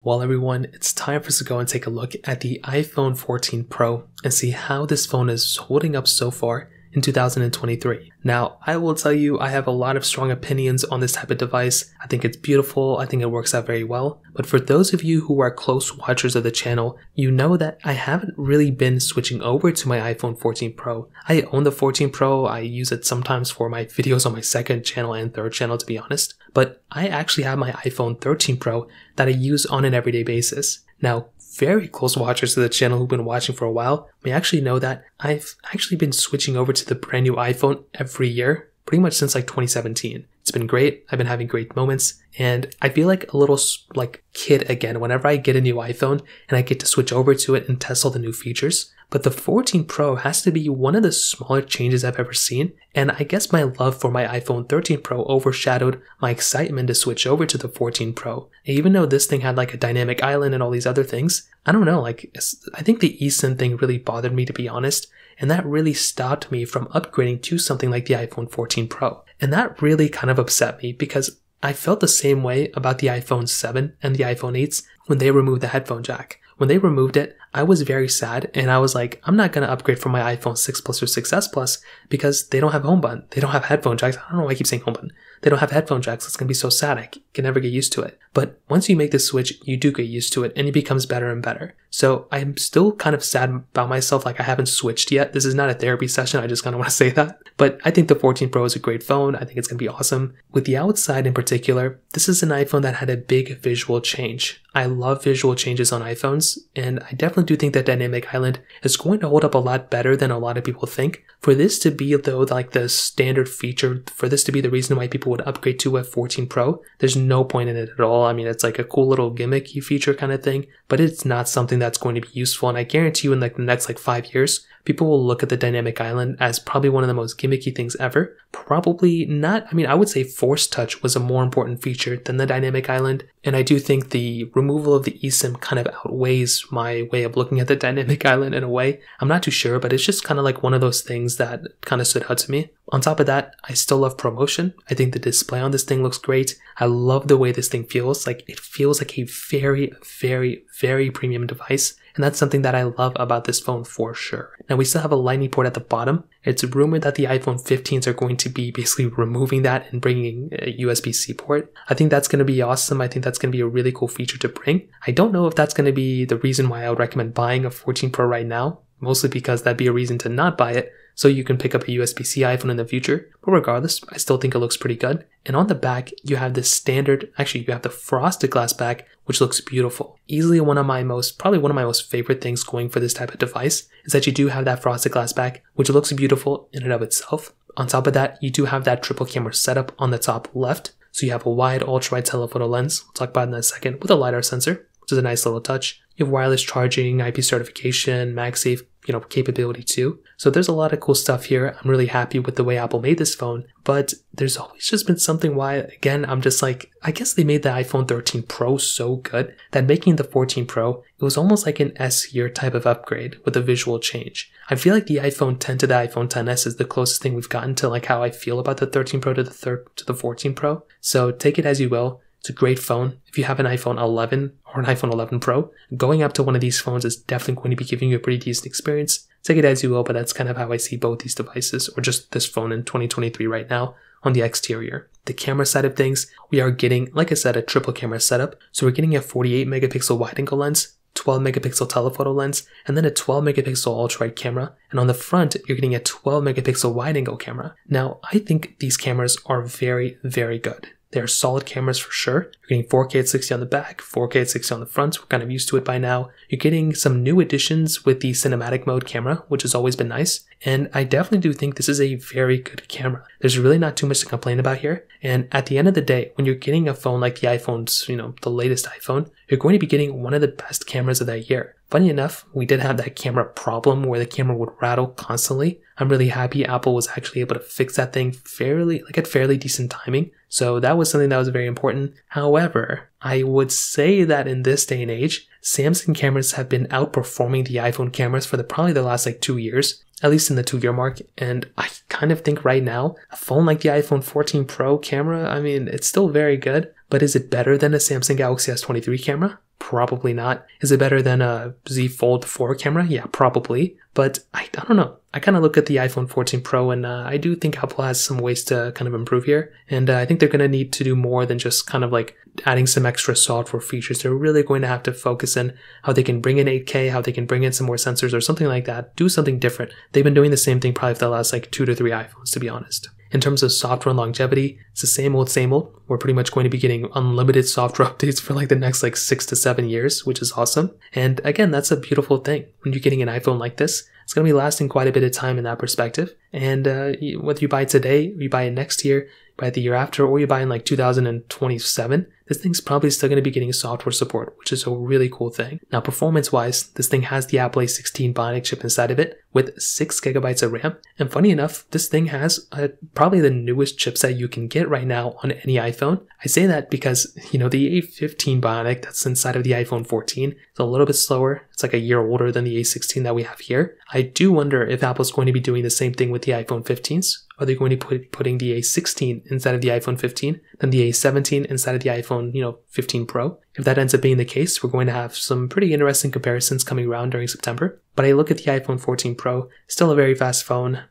Well, everyone, it's time for us to go and take a look at the iPhone 14 Pro and see how this phone is holding up so far in 2023. Now, I will tell you, I have a lot of strong opinions on this type of device. I think it's beautiful. I think it works out very well. But for those of you who are close watchers of the channel, you know that I haven't really been switching over to my iPhone 14 Pro. I own the 14 Pro. I use it sometimes for my videos on my second channel and third channel, to be honest. But I actually have my iPhone 13 Pro that I use on an everyday basis. Now, very close watchers to the channel who've been watching for a while may actually know that I've actually been switching over to the brand new iPhone every year, pretty much since like 2017. It's been great. I've been having great moments, and I feel like a little like kid again whenever I get a new iPhone and I get to switch over to it and test all the new features. But the 14 Pro has to be one of the smaller changes I've ever seen, and I guess my love for my iPhone 13 Pro overshadowed my excitement to switch over to the 14 Pro. And even though this thing had like a dynamic island and all these other things, I don't know, like I think the eSIM thing really bothered me, to be honest, and that really stopped me from upgrading to something like the iPhone 14 Pro. And that really kind of upset me because I felt the same way about the iPhone 7 and the iPhone 8s when they removed the headphone jack. When they removed it, I was very sad, and I was like, I'm not going to upgrade from my iPhone 6 Plus or 6S Plus because they don't have home button. They don't have headphone jacks. I don't know why I keep saying home button. They don't have headphone jacks. It's going to be so sad. I can never get used to it. But once you make the switch, you do get used to it, and it becomes better and better. So I'm still kind of sad about myself, like I haven't switched yet. This is not a therapy session. I just kind of want to say that. But I think the 14 Pro is a great phone. I think it's going to be awesome. With the outside in particular, this is an iPhone that had a big visual change. I love visual changes on iPhones, and I definitely do think that Dynamic Island is going to hold up a lot better than a lot of people think. For this to be, though, like the standard feature, for this to be the reason why people would upgrade to a 14 Pro, there's no point in it at all. I mean, it's like a cool little gimmicky feature kind of thing, but it's not something that's going to be useful. And I guarantee you in like the next 5 years, people will look at the Dynamic Island as probably one of the most gimmicky things ever. Probably not. I mean, I would say Force Touch was a more important feature than the Dynamic Island. And I do think the removal of the eSIM kind of outweighs my way of looking at the Dynamic Island in a way. I'm not too sure, but it's just kind of like one of those things that kind of stood out to me. On top of that, I still love ProMotion. I think the display on this thing looks great. I love the way this thing feels. Like, it feels like a very, very, very premium device. And that's something that I love about this phone for sure. Now, we still have a Lightning port at the bottom. It's rumored that the iPhone 15s are going to be basically removing that and bringing a USB-C port. I think that's going to be awesome. I think that's going to be a really cool feature to bring. I don't know if that's going to be the reason why I would recommend buying a 14 Pro right now, mostly because that'd be a reason to not buy it, so you can pick up a USB-C iPhone in the future. But regardless, I still think it looks pretty good. And on the back, you have this standard, actually you have the frosted glass back, which looks beautiful. Easily probably one of my most favorite things going for this type of device is that you do have that frosted glass back, which looks beautiful in and of itself. On top of that, you do have that triple camera setup on the top left. So you have a wide ultra-wide telephoto lens, we'll talk about it in a second, with a LiDAR sensor, which is a nice little touch. You have wireless charging, IP certification, MagSafe, capability too. So there's a lot of cool stuff here. I'm really happy with the way Apple made this phone, but there's always just been something why, again, I'm just like, I guess they made the iPhone 13 Pro so good that making the 14 Pro, it was almost like an S-year type of upgrade with a visual change. I feel like the iPhone 10 to the iPhone XS is the closest thing we've gotten to like how I feel about the 13 Pro to the 14 Pro. So take it as you will. It's a great phone. If you have an iPhone 11 or an iPhone 11 Pro, going up to one of these phones is definitely going to be giving you a pretty decent experience. Take it as you will, but that's kind of how I see both these devices, or just this phone in 2023 right now on the exterior. The camera side of things, we are getting, like I said, a triple camera setup. So we're getting a 48 megapixel wide angle lens, 12 megapixel telephoto lens, and then a 12 megapixel ultra-wide camera. And on the front, you're getting a 12 megapixel wide angle camera. Now, I think these cameras are very, very good. They're solid cameras for sure. You're getting 4K at 60 on the back, 4K at 60 on the front. We're kind of used to it by now. You're getting some new additions with the cinematic mode camera, which has always been nice. And I definitely do think this is a very good camera. There's really not too much to complain about here. And at the end of the day, when you're getting a phone like the iPhone's, the latest iPhone, you're going to be getting one of the best cameras of that year. Funny enough, we did have that camera problem where the camera would rattle constantly. I'm really happy Apple was actually able to fix that thing at fairly decent timing. So that was something that was very important. However, I would say that in this day and age, Samsung cameras have been outperforming the iPhone cameras for probably the last 2 years, at least in the 2-year mark. And I kind of think right now, a phone like the iPhone 14 Pro camera, I mean, it's still very good, but is it better than a Samsung Galaxy S23 camera? Probably not. Is it better than a Z Fold 4 camera? Yeah, probably. But I don't know. I kind of look at the iPhone 14 Pro and I do think Apple has some ways to kind of improve here. And I think they're going to need to do more than just kind of like adding some extra software features. They're really going to have to focus in how they can bring in 8K, how they can bring in some more sensors or something like that. Do something different. They've been doing the same thing probably for the last 2 to 3 iPhones, to be honest. In terms of software and longevity, it's the same old, same old. We're pretty much going to be getting unlimited software updates for the next 6 to 7 years, which is awesome. And again, that's a beautiful thing. When you're getting an iPhone like this, it's going to be lasting quite a bit of time in that perspective. And whether you buy it today, or you buy it next year, buy it the year after, or you buy in 2027, this thing's probably still going to be getting software support, which is a really cool thing. Now, performance-wise, this thing has the Apple A16 Bionic chip inside of it with 6GB of RAM. And funny enough, this thing has probably the newest chipset you can get right now on any iPhone. I say that because, the A15 Bionic that's inside of the iPhone 14 is a little bit slower. It's a year older than the A16 that we have here. I do wonder if Apple's going to be doing the same thing with the iPhone 15s. Are they going to be putting the A16 inside of the iPhone 15, then the A17 inside of the iPhone, 15 Pro? If that ends up being the case, we're going to have some pretty interesting comparisons coming around during September. But I look at the iPhone 14 Pro, still a very fast phone,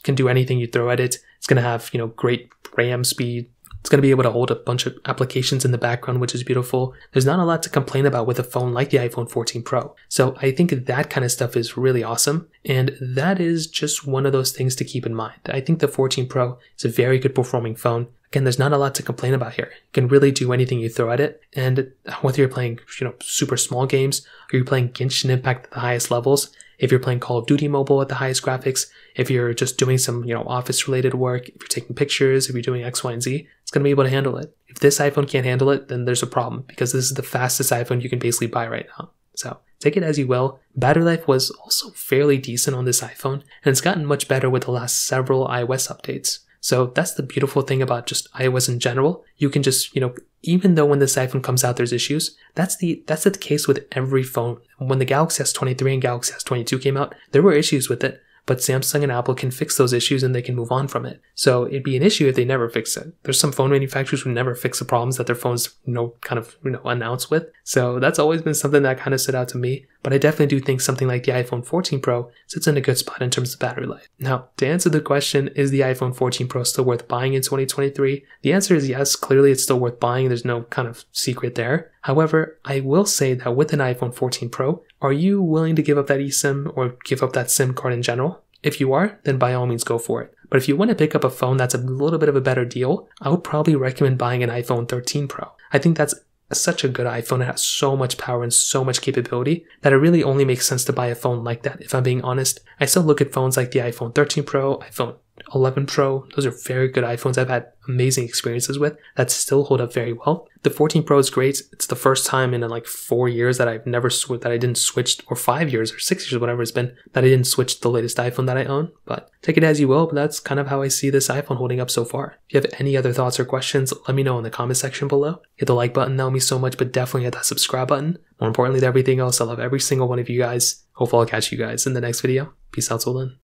can do anything you throw at it. It's going to have, great RAM speed. It's going to be able to hold a bunch of applications in the background, which is beautiful. There's not a lot to complain about with a phone like the iPhone 14 Pro. So I think that kind of stuff is really awesome. And that is just one of those things to keep in mind. I think the 14 Pro is a very good performing phone. Again, there's not a lot to complain about here. You can really do anything you throw at it. And whether you're playing, super small games, or you're playing Genshin Impact at the highest levels, if you're playing Call of Duty Mobile at the highest graphics, if you're just doing some, office-related work, if you're taking pictures, if you're doing X, Y, and Z, it's going to be able to handle it. If this iPhone can't handle it, then there's a problem, because this is the fastest iPhone you can basically buy right now. So take it as you will. Battery life was also fairly decent on this iPhone, and it's gotten much better with the last several iOS updates. So that's the beautiful thing about just iOS in general. You can just, even though when this iPhone comes out there's issues, that's the case with every phone. When the Galaxy S23 and Galaxy S22 came out, there were issues with it, but Samsung and Apple can fix those issues and they can move on from it. So it'd be an issue if they never fix it. There's some phone manufacturers who never fix the problems that their phones, announce with. So that's always been something that kind of stood out to me. But I definitely do think something like the iPhone 14 Pro sits in a good spot in terms of battery life. Now, to answer the question, is the iPhone 14 Pro still worth buying in 2023? The answer is yes. Clearly, it's still worth buying. There's no kind of secret there. However, I will say that with an iPhone 14 Pro, are you willing to give up that eSIM or give up that SIM card in general? If you are, then by all means go for it. But if you want to pick up a phone that's a little bit of a better deal, I would probably recommend buying an iPhone 13 Pro. I think that's such a good iPhone. It has so much power and so much capability that it really only makes sense to buy a phone like that. If I'm being honest, I still look at phones like the iPhone 13 Pro, iPhone 11 Pro. Those are very good iPhones I've had amazing experiences with that still hold up very well. The 14 Pro is great. It's the first time in 4 years that I didn't switch, or 5 years or 6 years, whatever it's been, that I didn't switch the latest iPhone that I own. But take it as you will, but that's kind of how I see this iPhone holding up so far. If you have any other thoughts or questions, let me know in the comment section below. Hit the like button, that would mean so much, but definitely hit that subscribe button. More importantly than everything else, I love every single one of you guys. Hopefully I'll catch you guys in the next video. Peace out till then.